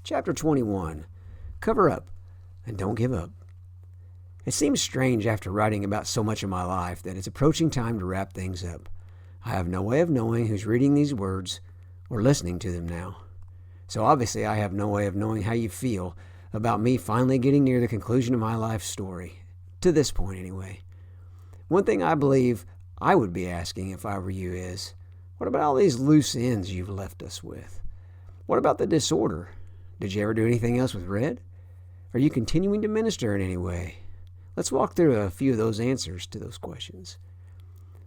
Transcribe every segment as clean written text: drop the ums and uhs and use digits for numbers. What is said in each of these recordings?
Chapter 21. Cover Up and Don't Give Up. It seems strange after writing about so much of my life that it's approaching time to wrap things up. I have no way of knowing who's reading these words or listening to them now. So obviously I have no way of knowing how you feel about me finally getting near the conclusion of my life story. To this point anyway. One thing I believe I would be asking if I were you is, what about all these loose ends you've left us with? What about the disorder? Did you ever do anything else with Red? Are you continuing to minister in any way? Let's walk through a few of those answers to those questions.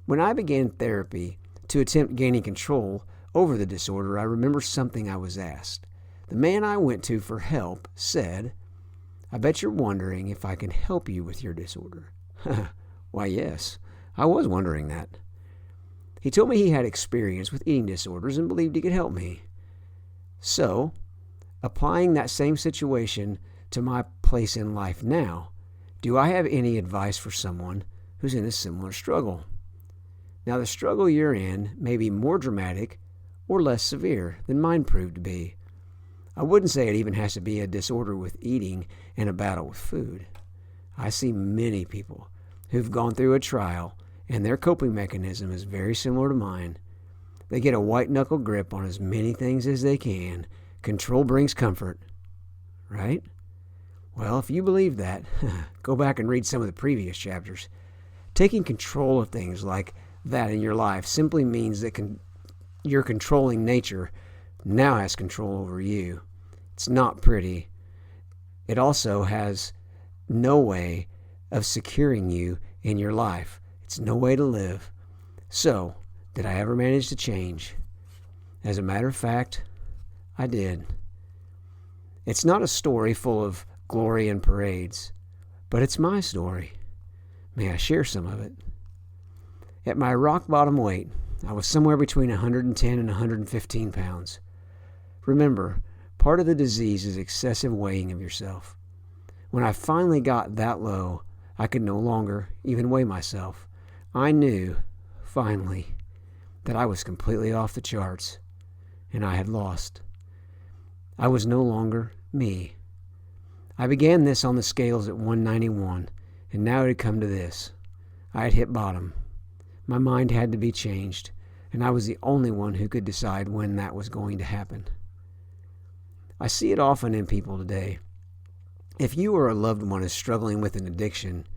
When I began therapy to attempt gaining control over the disorder, I remember something I was asked. The man I went to for help said, "I bet you're wondering if I can help you with your disorder." Why, yes, I was wondering that. He told me he had experience with eating disorders and believed he could help me. So, applying that same situation to my place in life now, do I have any advice for someone who's in a similar struggle? Now, the struggle you're in may be more dramatic or less severe than mine proved to be. I wouldn't say it even has to be a disorder with eating and a battle with food. I see many people who've gone through a trial and their coping mechanism is very similar to mine. They get a white-knuckle grip on as many things as they can. Control brings comfort, right? Well, if you believe that, go back and read some of the previous chapters. Taking control of things like that in your life simply means that your controlling nature now has control over you. It's not pretty. It also has no way of securing you in your life. It's no way to live. So, did I ever manage to change? As a matter of fact, I did. It's not a story full of glory and parades, but it's my story. May I share some of it? At my rock bottom weight, I was somewhere between 110 and 115 pounds. Remember, part of the disease is excessive weighing of yourself. When I finally got that low, I could no longer even weigh myself. I knew, finally, that I was completely off the charts, and I had lost. I was no longer me. I began this on the scales at 191, and now it had come to this. I had hit bottom. My mind had to be changed, and I was the only one who could decide when that was going to happen. I see it often in people today. If you or a loved one is struggling with an addiction,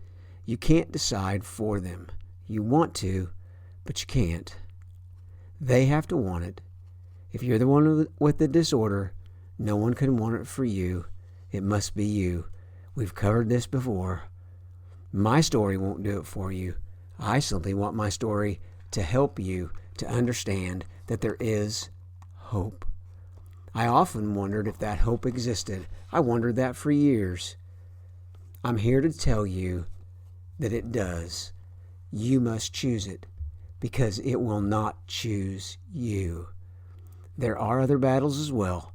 you can't decide for them. You want to, but you can't. They have to want it. If you're the one with the disorder, no one can want it for you. It must be you. We've covered this before. My story won't do it for you. I simply want my story to help you to understand that there is hope. I often wondered if that hope existed. I wondered that for years. I'm here to tell you that it does. You must choose it, because it will not choose you. There are other battles as well.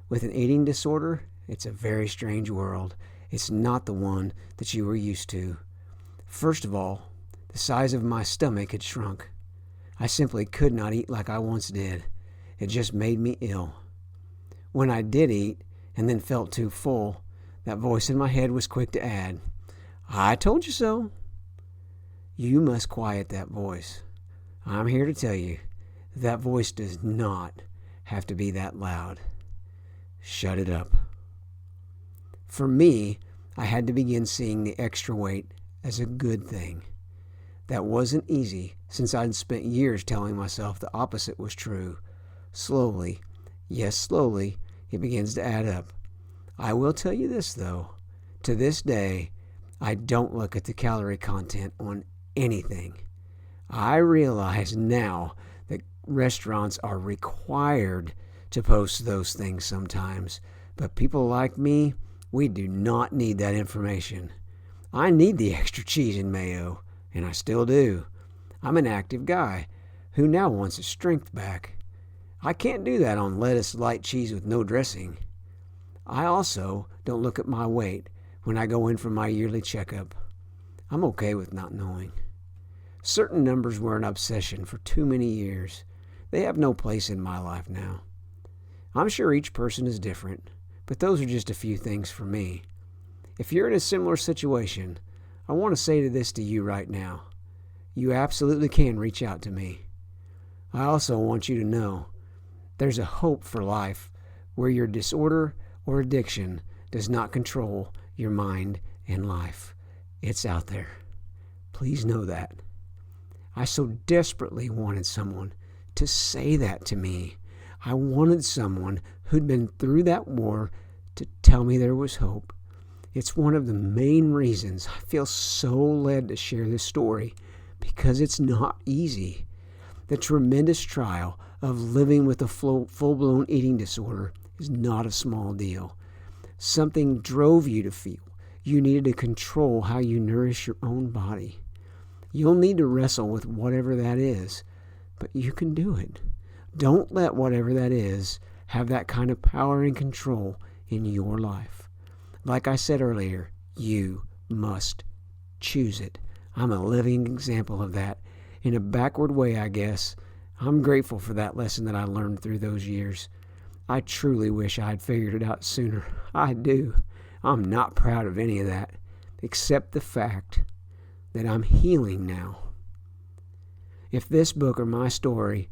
With an eating disorder, it's a very strange world. It's not the one that you were used to. First of all, the size of my stomach had shrunk. I simply could not eat like I once did. It just made me ill. When I did eat and then felt too full, that voice in my head was quick to add, "I told you so." You must quiet that voice. I'm here to tell you that voice does not have to be that loud. Shut it up. For me, I had to begin seeing the extra weight as a good thing. That wasn't easy, since I'd spent years telling myself the opposite was true. Slowly, yes, slowly, it begins to add up. I will tell you this, though. To this day, I don't look at the calorie content on anything. I realize now that restaurants are required to post those things sometimes, but people like me, we do not need that information. I need the extra cheese and mayo, and I still do. I'm an active guy who now wants his strength back. I can't do that on lettuce, light cheese with no dressing. I also don't look at my weight when I go in for my yearly checkup. I'm okay with not knowing. Certain numbers were an obsession for too many years. They have no place in my life now. I'm sure each person is different, But those are just a few things for me. If you're in a similar situation, I want to say this to you right now. You absolutely can reach out to me. I also want you to know there's a hope for life where your disorder or addiction does not control your mind and life. It's out there. Please know that. I so desperately wanted someone to say that to me. I wanted someone who'd been through that war to tell me there was hope. It's one of the main reasons I feel so led to share this story, because it's not easy. The tremendous trial of living with a full-blown eating disorder is not a small deal. Something drove you to feel you needed to control how you nourish your own body. You'll need to wrestle with whatever that is, but you can do it. Don't let whatever that is have that kind of power and control in your life. Like I said earlier, you must choose it. I'm a living example of that. In a backward way, I guess. I'm grateful for that lesson that I learned through those years. I truly wish I had figured it out sooner. I do. I'm not proud of any of that, except the fact that I'm healing now. If this book or my story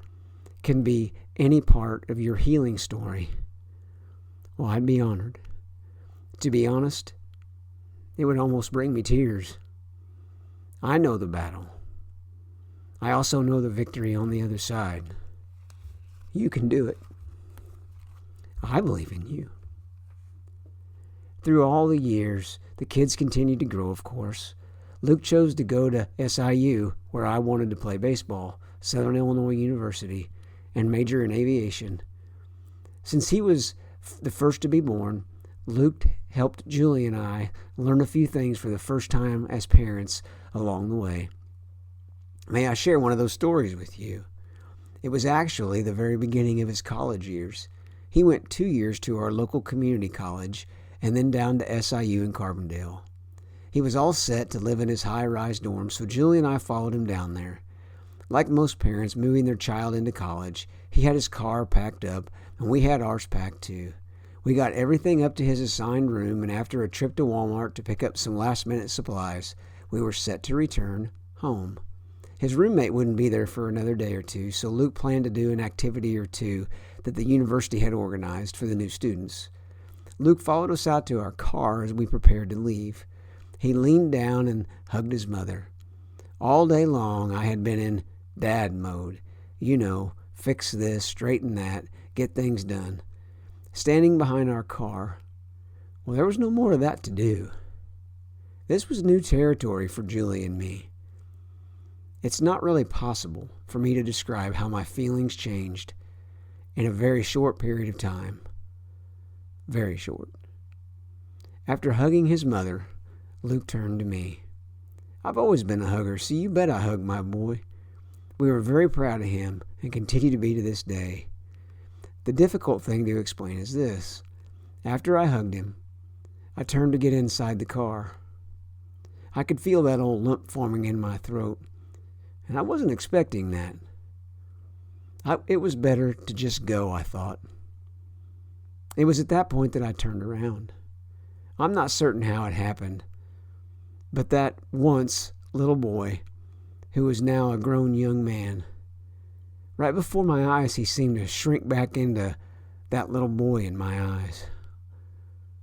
can be any part of your healing story, well, I'd be honored. To be honest, it would almost bring me tears. I know the battle. I also know the victory on the other side. You can do it. I believe in you. Through all the years, the kids continued to grow, of course. Luke chose to go to SIU, where I wanted to play baseball, Southern Illinois University, and major in aviation. Since he was the first to be born, Luke helped Julie and I learn a few things for the first time as parents along the way. May I share one of those stories with you? It was actually the very beginning of his college years. He went 2 years to our local community college and then down to SIU in Carbondale. He was all set to live in his high-rise dorm, so Julie and I followed him down there. Like most parents moving their child into college, he had his car packed up, and we had ours packed too. We got everything up to his assigned room, and after a trip to Walmart to pick up some last-minute supplies, we were set to return home. His roommate wouldn't be there for another day or two, so Luke planned to do an activity or two that the university had organized for the new students. Luke followed us out to our car as we prepared to leave. He leaned down and hugged his mother. All day long, I had been in dad mode. You know, fix this, straighten that, get things done. Standing behind our car, well, there was no more of that to do. This was new territory for Julie and me. It's not really possible for me to describe how my feelings changed in a very short period of time. Very short. After hugging his mother, Luke turned to me. I've always been a hugger, so you bet I hugged my boy. We were very proud of him and continue to be to this day. The difficult thing to explain is this. After I hugged him, I turned to get inside the car. I could feel that old lump forming in my throat, and I wasn't expecting that. It was better to just go, I thought. It was at that point that I turned around. I'm not certain how it happened, but that once little boy, who is now a grown young man, right before my eyes he seemed to shrink back into that little boy in my eyes.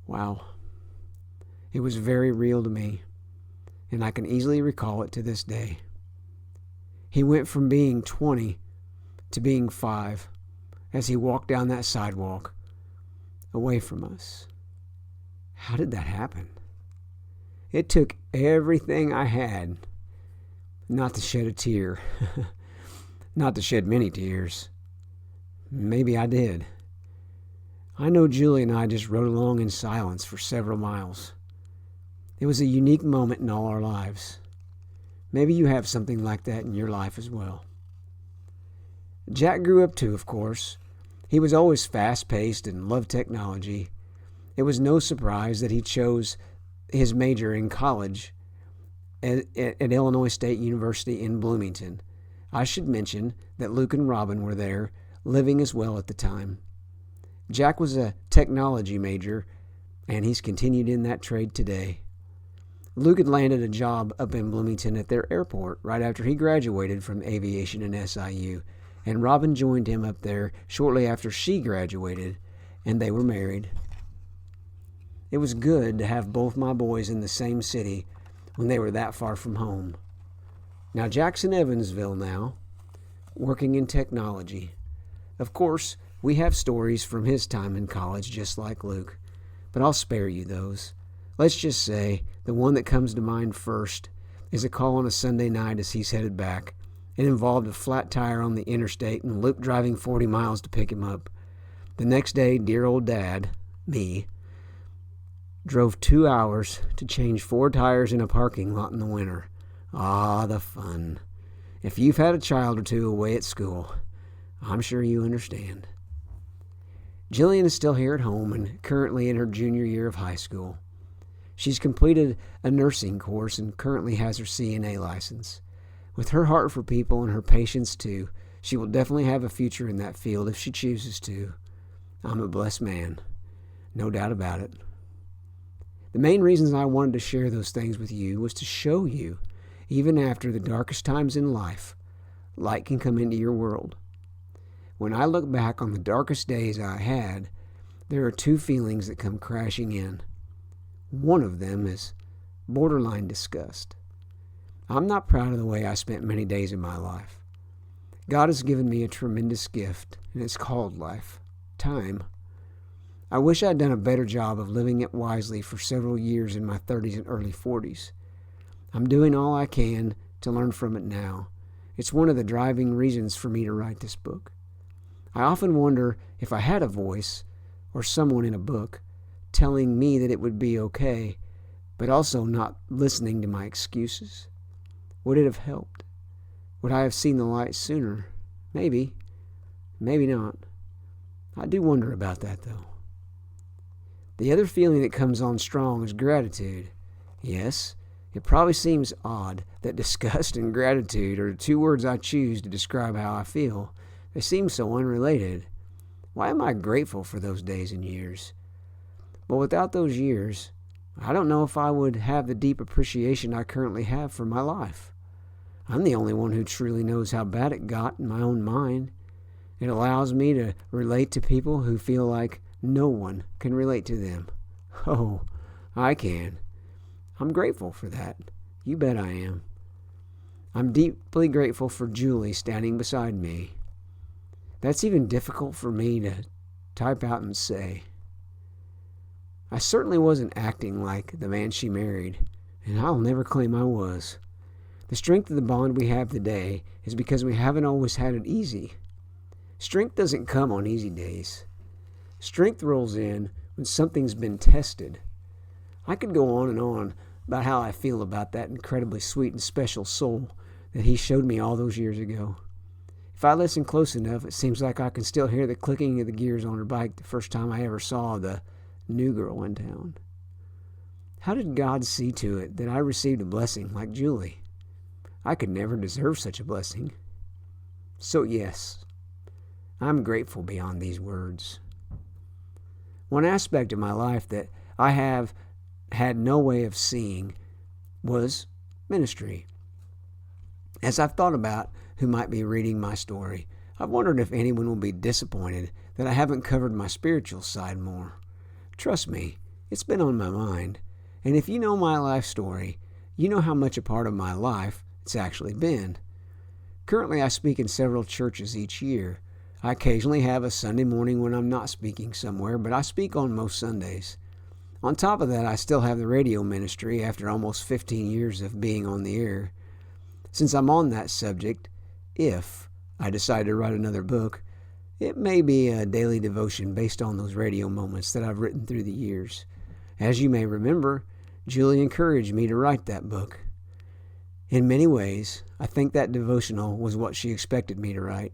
Wow. It was very real to me, and I can easily recall it to this day. He went from being 20 to being 5 as he walked down that sidewalk away from us. How did that happen? It took everything I had not to shed a tear. Not to shed many tears. Maybe I did. I know Julie and I just rode along in silence for several miles. It was a unique moment in all our lives. Maybe you have something like that in your life as well. Jack grew up too, of course. He was always fast-paced and loved technology. It was no surprise that he chose his major in college at Illinois State University in Bloomington. I should mention that Luke and Robin were there, living as well at the time. Jack was a technology major, and he's continued in that trade today. Luke had landed a job up in Bloomington at their airport right after he graduated from aviation and SIU, and Robin joined him up there shortly after she graduated, and they were married. It was good to have both my boys in the same city when they were that far from home. Now Jack's in Evansville now, working in technology. Of course, we have stories from his time in college just like Luke, but I'll spare you those. Let's just say the one that comes to mind first is a call on a Sunday night as he's headed back. It involved a flat tire on the interstate and Luke driving 40 miles to pick him up. The next day, dear old Dad, me, drove 2 hours to change 4 tires in a parking lot in the winter. Ah, the fun. If you've had a child or two away at school, I'm sure you understand. Jillian is still here at home and currently in her junior year of high school. She's completed a nursing course and currently has her CNA license. With her heart for people and her patience too, she will definitely have a future in that field if she chooses to. I'm a blessed man, no doubt about it. The main reasons I wanted to share those things with you was to show you, even after the darkest times in life, light can come into your world. When I look back on the darkest days I had, there are 2 feelings that come crashing in. One of them is borderline disgust. I'm not proud of the way I spent many days in my life. God has given me a tremendous gift, and it's called life, time. I wish I'd done a better job of living it wisely for several years in my 30s and early 40s. I'm doing all I can to learn from it now. It's one of the driving reasons for me to write this book. I often wonder if I had a voice, or someone in a book, telling me that it would be okay, but also not listening to my excuses. Would it have helped? Would I have seen the light sooner? Maybe. Maybe not. I do wonder about that, though. The other feeling that comes on strong is gratitude. Yes, it probably seems odd that disgust and gratitude are the 2 words I choose to describe how I feel. They seem so unrelated. Why am I grateful for those days and years? But without those years, I don't know if I would have the deep appreciation I currently have for my life. I'm the only one who truly knows how bad it got in my own mind. It allows me to relate to people who feel like no one can relate to them. Oh, I can. I'm grateful for that. You bet I am. I'm deeply grateful for Julie standing beside me. That's even difficult for me to type out and say. I certainly wasn't acting like the man she married, and I'll never claim I was. The strength of the bond we have today is because we haven't always had it easy. Strength doesn't come on easy days. Strength rolls in when something's been tested. I could go on and on about how I feel about that incredibly sweet and special soul that he showed me all those years ago. If I listen close enough, it seems like I can still hear the clicking of the gears on her bike the first time I ever saw the new girl in town. How did God see to it that I received a blessing like Julie? I could never deserve such a blessing. So yes, I'm grateful beyond these words. One aspect of my life that I have had no way of seeing was ministry. As I've thought about who might be reading my story, I've wondered if anyone will be disappointed that I haven't covered my spiritual side more. Trust me, it's been on my mind. And if you know my life story, you know how much a part of my life it's actually been. Currently, I speak in several churches each year. I occasionally have a Sunday morning when I'm not speaking somewhere, but I speak on most Sundays. On top of that, I still have the radio ministry after almost 15 years of being on the air. Since I'm on that subject, if I decide to write another book, it may be a daily devotion based on those radio moments that I've written through the years. As you may remember, Julie encouraged me to write that book. In many ways, I think that devotional was what she expected me to write.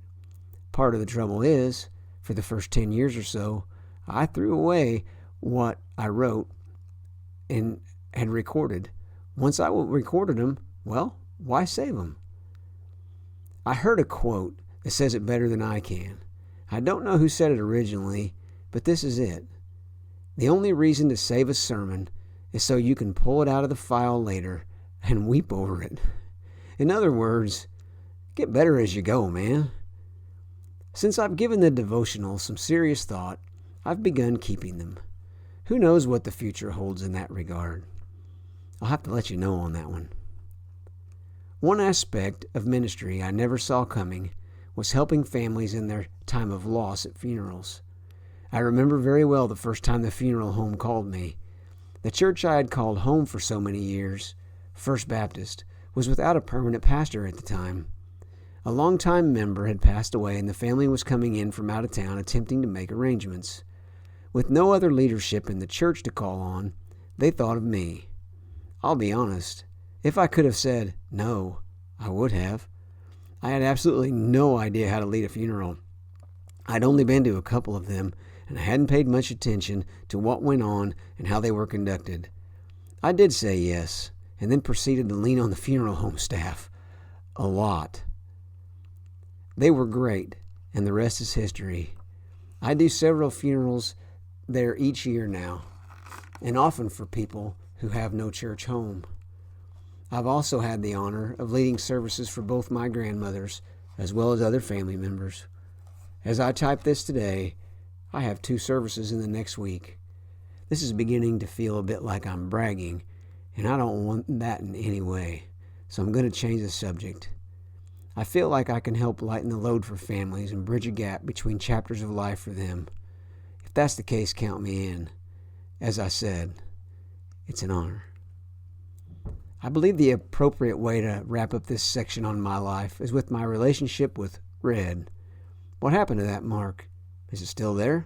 Part of the trouble is, for the first 10 years or so, I threw away what I wrote and had recorded. Once I recorded them, well, why save them? I heard a quote that says it better than I can. I don't know who said it originally, But this is it. The only reason to save a sermon is so you can pull it out of the file later and weep over it. In other words, get better as you go, man. Since I've given the devotional some serious thought, I've begun keeping them. Who knows what the future holds in that regard? I'll have to let you know on that one. One aspect of ministry I never saw coming was helping families in their time of loss at funerals. I remember very well the first time the funeral home called me. The church I had called home for so many years, First Baptist, was without a permanent pastor at the time. A longtime member had passed away and the family was coming in from out of town attempting to make arrangements. With no other leadership in the church to call on, they thought of me. I'll be honest, if I could have said no, I would have. I had absolutely no idea how to lead a funeral. I'd only been to a couple of them, and I hadn't paid much attention to what went on and how they were conducted. I did say yes, and then proceeded to lean on the funeral home staff. A lot. They were great, and the rest is history. I do several funerals there each year now, and often for people who have no church home. I've also had the honor of leading services for both my grandmothers, as well as other family members. As I type this today, I have 2 services in the next week. This is beginning to feel a bit like I'm bragging, and I don't want that in any way, so I'm going to change the subject. I feel like I can help lighten the load for families and bridge a gap between chapters of life for them. If that's the case, count me in. As I said, it's an honor. I believe the appropriate way to wrap up this section on my life is with my relationship with Red. What happened to that mark? Is it still there?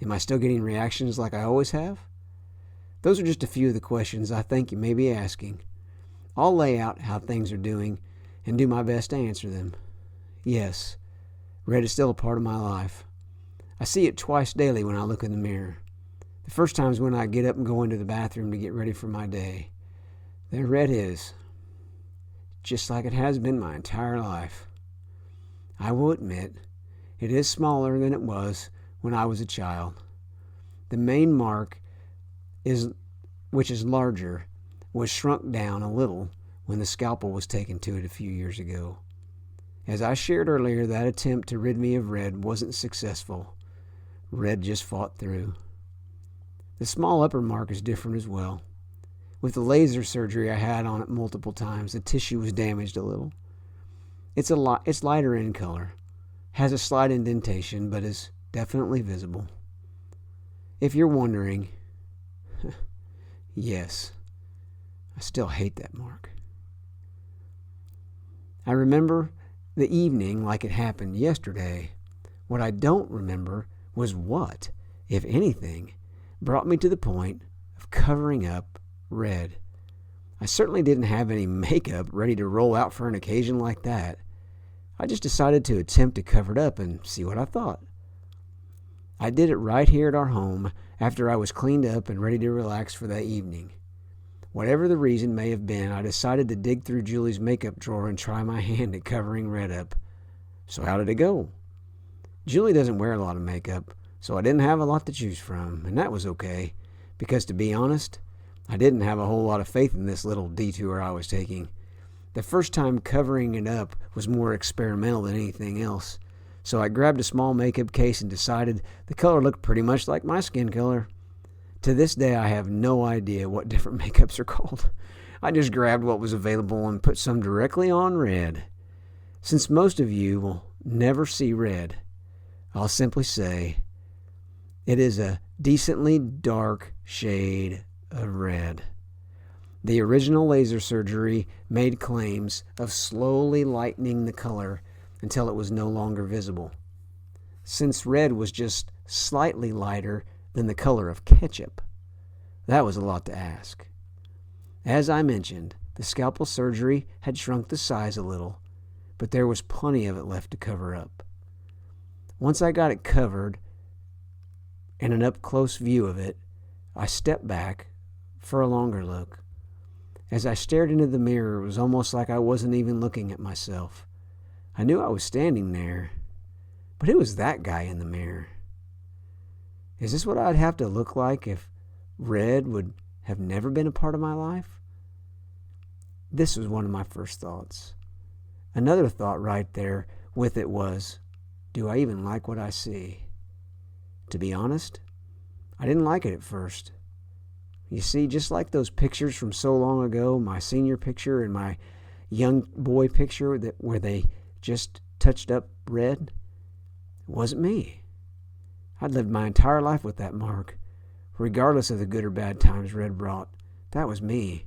Am I still getting reactions like I always have? Those are just a few of the questions I think you may be asking. I'll lay out how things are doing and do my best to answer them. Yes, Red is still a part of my life. I see it twice daily when I look in the mirror. The first time is when I get up and go into the bathroom to get ready for my day. There Red is, just like it has been my entire life. I will admit, it is smaller than it was when I was a child. The main mark, which is larger, was shrunk down a little when the scalpel was taken to it a few years ago. As I shared earlier, that attempt to rid me of Red wasn't successful. Red just fought through. The small upper mark is different as well. With the laser surgery I had on it multiple times, the tissue was damaged a little. It's lighter in color, has a slight indentation, but is definitely visible. If you're wondering, yes, I still hate that mark. I remember the evening like it happened yesterday. What I don't remember was what, if anything, brought me to the point of covering up Red. I certainly didn't have any makeup ready to roll out for an occasion like that. I just decided to attempt to cover it up and see what I thought. I did it right here at our home after I was cleaned up and ready to relax for that evening. Whatever the reason may have been, I decided to dig through Julie's makeup drawer and try my hand at covering Red up. So how did it go? Julie doesn't wear a lot of makeup, so I didn't have a lot to choose from, and that was okay, because to be honest, I didn't have a whole lot of faith in this little detour I was taking. The first time covering it up was more experimental than anything else, so I grabbed a small makeup case and decided the color looked pretty much like my skin color. To this day, I have no idea what different makeups are called. I just grabbed what was available and put some directly on Red. Since most of you will never see Red, I'll simply say it is a decently dark shade of red. The original laser surgery made claims of slowly lightening the color until it was no longer visible. Since Red was just slightly lighter than the color of ketchup, that was a lot to ask. As I mentioned, the scalpel surgery had shrunk the size a little, but there was plenty of it left to cover up. Once I got it covered and an up-close view of it, I stepped back for a longer look. As I stared into the mirror, it was almost like I wasn't even looking at myself. I knew I was standing there, but who was that guy in the mirror? Is this what I'd have to look like if red would have never been a part of my life? This was one of my first thoughts. Another thought right there with it was, do I even like what I see? To be honest, I didn't like it at first. You see, just like those pictures from so long ago, my senior picture and my young boy picture where they just touched up red, it wasn't me. I'd lived my entire life with that mark, regardless of the good or bad times red brought. That was me.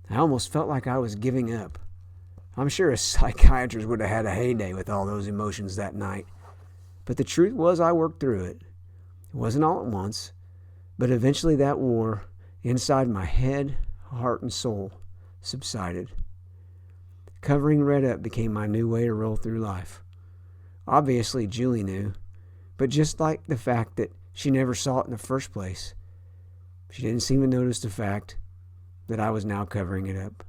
I almost felt like I was giving up. I'm sure a psychiatrist would have had a heyday with all those emotions that night. But the truth was I worked through it. It wasn't all at once, but eventually that war inside my head, heart, and soul subsided. Covering red up became my new way to roll through life. Obviously, Julie knew, but just like the fact that she never saw it in the first place, she didn't seem to notice the fact that I was now covering it up.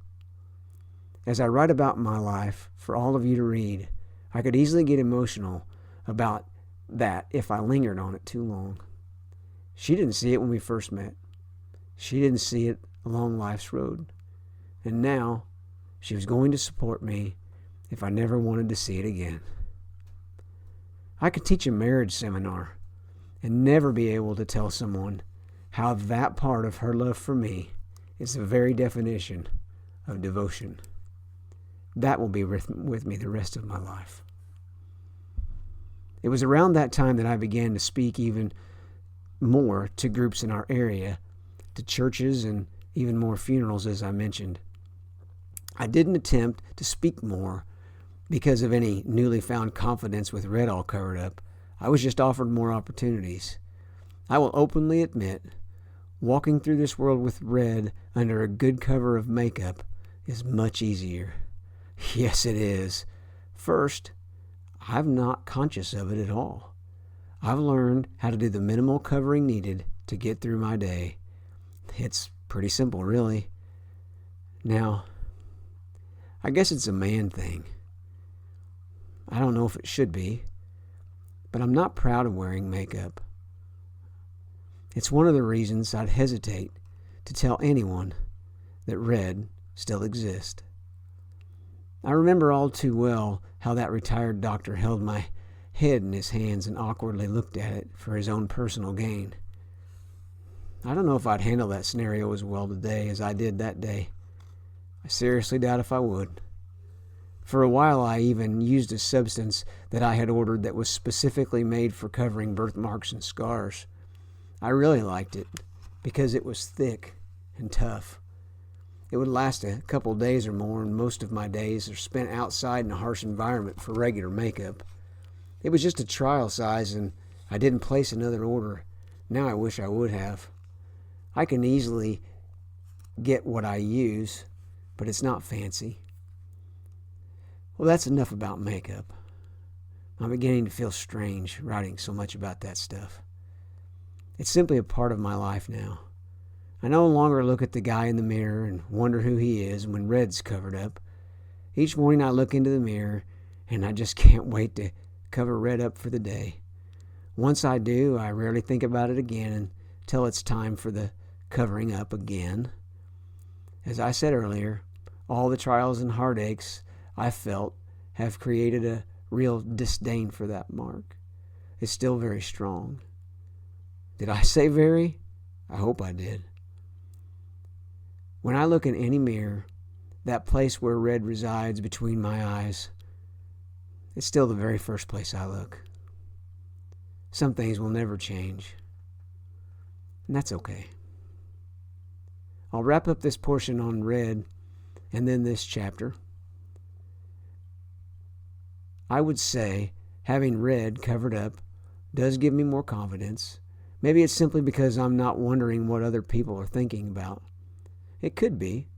As I write about my life for all of you to read, I could easily get emotional about that if I lingered on it too long. She didn't see it when we first met. She didn't see it along life's road. And now she was going to support me if I never wanted to see it again. I could teach a marriage seminar and never be able to tell someone how that part of her love for me is the very definition of devotion. That will be with me the rest of my life. It was around that time that I began to speak even more to groups in our area, to churches, and even more funerals, as I mentioned. I didn't attempt to speak more because of any newly found confidence with red all covered up. I was just offered more opportunities. I will openly admit, walking through this world with red under a good cover of makeup is much easier. Yes, it is. First, I'm not conscious of it at all. I've learned how to do the minimal covering needed to get through my day. It's pretty simple, really. Now, I guess it's a man thing. I don't know if it should be, but I'm not proud of wearing makeup. It's one of the reasons I'd hesitate to tell anyone that red still exists. I remember all too well how that retired doctor held my head in his hands and awkwardly looked at it for his own personal gain. I don't know if I'd handle that scenario as well today as I did that day. I seriously doubt if I would. For a while, I even used a substance that I had ordered that was specifically made for covering birthmarks and scars. I really liked it because it was thick and tough. It would last a couple days or more, and most of my days are spent outside in a harsh environment for regular makeup. It was just a trial size, and I didn't place another order. Now I wish I would have. I can easily get what I use, but it's not fancy. Well, that's enough about makeup. I'm beginning to feel strange writing so much about that stuff. It's simply a part of my life now. I no longer look at the guy in the mirror and wonder who he is when red's covered up. Each morning I look into the mirror and I just can't wait to cover red up for the day. Once I do, I rarely think about it again until it's time for the covering up again. As I said earlier, all the trials and heartaches I felt have created a real disdain for that mark. It's still very strong. Did I say very? I hope I did. When I look in any mirror, that place where red resides between my eyes, it's still the very first place I look. Some things will never change, and that's okay. I'll wrap up this portion on red and then this chapter. I would say having red covered up does give me more confidence. Maybe it's simply because I'm not wondering what other people are thinking about. It could be.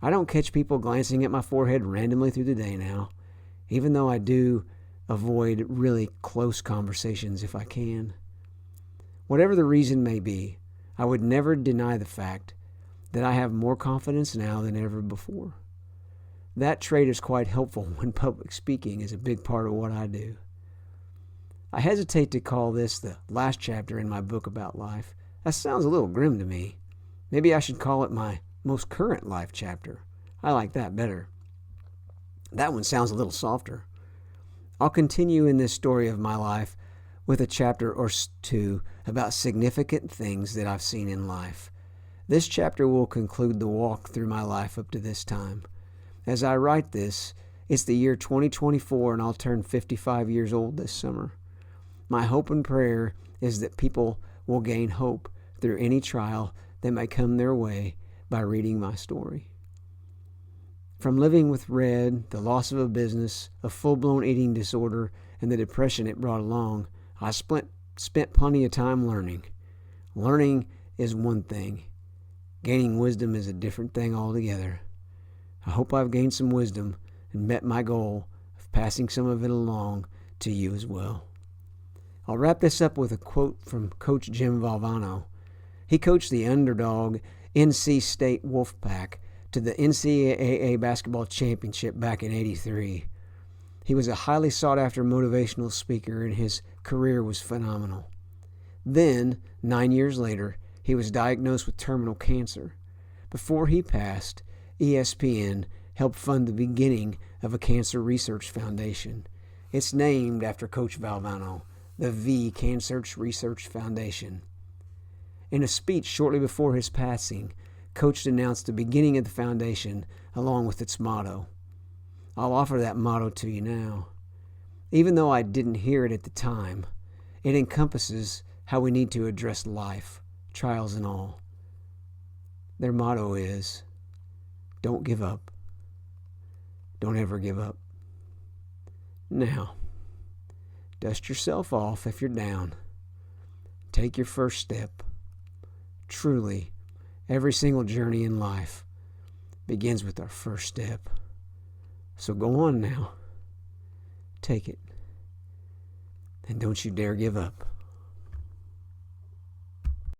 I don't catch people glancing at my forehead randomly through the day now, even though I do avoid really close conversations if I can. Whatever the reason may be, I would never deny the fact that I have more confidence now than ever before. That trait is quite helpful when public speaking is a big part of what I do. I hesitate to call this the last chapter in my book about life. That sounds a little grim to me. Maybe I should call it my most current life chapter. I like that better. That one sounds a little softer. I'll continue in this story of my life with a chapter or two about significant things that I've seen in life. This chapter will conclude the walk through my life up to this time. As I write this, it's the year 2024 and I'll turn 55 years old this summer. My hope and prayer is that people will gain hope through any trial that may come their way by reading my story. From living with Red, the loss of a business, a full-blown eating disorder, and the depression it brought along, I spent plenty of time learning. Learning is one thing. Gaining wisdom is a different thing altogether. I hope I've gained some wisdom and met my goal of passing some of it along to you as well. I'll wrap this up with a quote from Coach Jim Valvano. He coached the underdog NC State Wolfpack to the NCAA basketball championship back in '83. He was a highly sought-after motivational speaker, and his career was phenomenal. Then, 9 years later, he was diagnosed with terminal cancer. Before he passed, ESPN helped fund the beginning of a cancer research foundation. It's named after Coach Valvano, the V Cancer Research Foundation. In a speech shortly before his passing, Coach announced the beginning of the foundation along with its motto. I'll offer that motto to you now. Even though I didn't hear it at the time, it encompasses how we need to address life, trials and all. Their motto is, don't give up. Don't ever give up. Now, dust yourself off if you're down. Take your first step. Truly, every single journey in life begins with our first step. So go on now. Take it. And don't you dare give up.